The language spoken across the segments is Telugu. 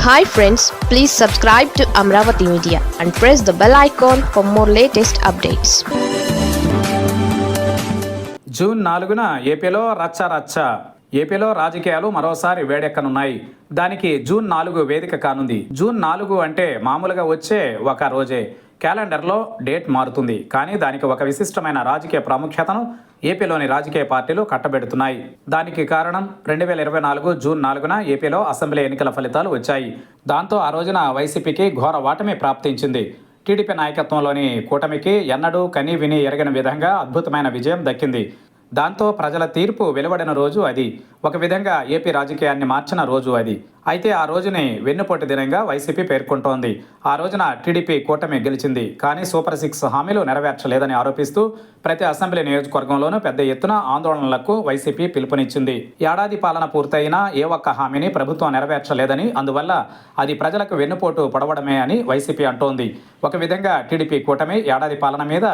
Hi friends, please subscribe to Amravati Media and press the bell icon for more latest updates. June 4న ఏపీలో రచ్చ. ఏపీలో రాజకీయాలు మరోసారి వేడెక్కనున్నాయి. దానికి జూన్ 4 వేదిక కానుంది. జూన్ 4 అంటే మామూలుగా వచ్చే ఒక రోజే. క్యాలెండర్లో డేట్ మారుతుంది. కానీ దానికి ఒక విశిష్టమైన రాజకీయ ప్రాముఖ్యతను ఏపీలోని రాజకీయ పార్టీలు కట్టబెడుతున్నాయి. దానికి కారణం 2024 జూన్ 4న ఏపీలో అసెంబ్లీ ఎన్నికల ఫలితాలు వచ్చాయి. దాంతో ఆ రోజున వైసీపీకి ఘోర ఓటమి ప్రాప్తించింది. టీడీపీ నాయకత్వంలోని కూటమికి ఎన్నడూ కనీ విని ఎరగని విధంగా అద్భుతమైన విజయం దక్కింది. దాంతో ప్రజల తీర్పు వెలువడిన రోజు అది. ఒక విధంగా ఏపీ రాజకీయాన్ని మార్చిన రోజు అది. అయితే ఆ రోజుని వెన్నుపోటు దినంగా వైసీపీ పేర్కొంటోంది. ఆ రోజున టీడీపీ కూటమి గెలిచింది. కానీ సూపర్ 6 హామీలు నెరవేర్చలేదని ఆరోపిస్తూ ప్రతి అసెంబ్లీ నియోజకవర్గంలోనూ పెద్ద ఎత్తున ఆందోళనలకు వైసీపీ పిలుపునిచ్చింది. ఏడాది పాలన పూర్తయినా ఏ ఒక్క హామీని ప్రభుత్వం నెరవేర్చలేదని, అందువల్ల అది ప్రజలకు వెన్నుపోటు పొడవడమే అని వైసీపీ అంటోంది. ఒక విధంగా టీడీపీ కూటమి ఏడాది పాలన మీద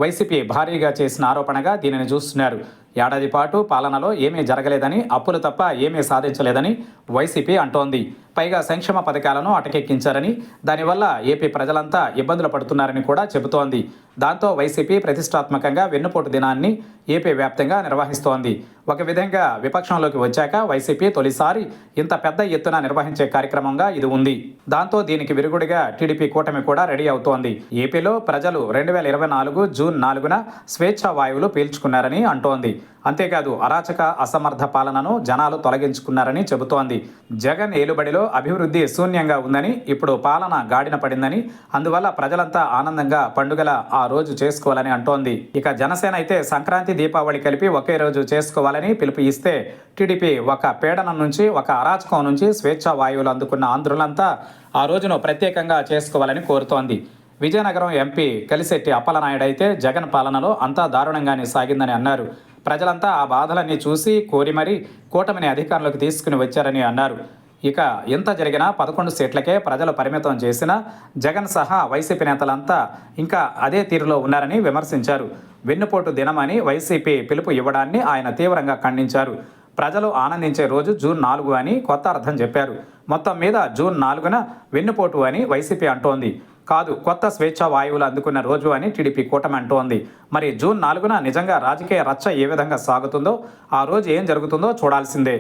వైసీపీ భారీగా చేసిన ఆరోపణగా దీనిని చూస్తున్నారు. ఏడాది పాటు పాలనలో ఏమీ జరగలేదని, అప్పులు తప్ప ఏమీ సాధించలేదని వైసీపీ అంటోంది. పైగా సంక్షేమ పథకాలను అటకెక్కించారని, దానివల్ల ఏపీ ప్రజలంతా ఇబ్బందులు పడుతున్నారని కూడా చెబుతోంది. దాంతో వైసీపీ ప్రతిష్టాత్మకంగా వెన్నుపోటు దినాన్ని ఏపీ వ్యాప్తంగా నిర్వహిస్తోంది. ఒక విధంగా విపక్షంలోకి వచ్చాక వైసీపీ తొలిసారి ఇంత పెద్ద ఎత్తున నిర్వహించే కార్యక్రమంగా ఇది ఉంది. దాంతో దీనికి విరుగుడిగా టీడీపీ కూటమి కూడా రెడీ అవుతోంది. ఏపీలో ప్రజలు 2024 జూన్ 4న స్వేచ్ఛా వాయువులు పీల్చుకున్నారని అంటోంది. అంతేకాదు అరాచక అసమర్థ పాలనను జనాలు తొలగించుకున్నారని చెబుతోంది. జగన్ ఏలుబడిలో అభివృద్ధి శూన్యంగా ఉందని, ఇప్పుడు పాలన గాడిన పడిందని, అందువల్ల ప్రజలంతా ఆనందంగా పండుగల ఆ రోజు చేసుకోవాలని అంటోంది. ఇక జనసేన అయితే సంక్రాంతి దీపావళి కలిపి ఒకే రోజు చేసుకోవాలని పిలుపు ఇస్తే, టీడీపీ ఒక పీడనం నుంచి, ఒక అరాచకం నుంచి స్వేచ్ఛా వాయువులు అందుకున్న ఆంధ్రులంతా ఆ రోజును ప్రత్యేకంగా చేసుకోవాలని కోరుతోంది. విజయనగరం ఎంపీ కలిశెట్టి అప్పలనాయుడు అయితే జగన్ పాలనలో అంతా దారుణంగానే సాగిందని అన్నారు. ప్రజలంతా ఆ బాధలన్నీ చూసి కోరి మరీ కూటమిని అధికారంలోకి తీసుకుని వచ్చారని అన్నారు. ఇక ఎంత జరిగినా 11 సీట్లకే ప్రజలు పరిమితం చేసిన జగన్ సహా వైసీపీ నేతలంతా ఇంకా అదే తీరులో ఉన్నారని విమర్శించారు. వెన్నుపోటు దినమని వైసీపీ పిలుపు ఇవ్వడాన్ని ఆయన తీవ్రంగా ఖండించారు. ప్రజలు ఆనందించే రోజు జూన్ 4 అని కొత్త అర్థం చెప్పారు. మొత్తం మీద జూన్ 4న వెన్నుపోటు అని వైసీపీ అంటోంది. కాదు, కొత్త స్వేచ్ఛా వాయువులు అందుకున్న రోజు అని టీడీపీ కూటమి అంటోంది. మరి జూన్ 4న నిజంగా రాజకీయ రచ్చ ఏ విధంగా సాగుతుందో, ఆ రోజు ఏం జరుగుతుందో చూడాల్సిందే.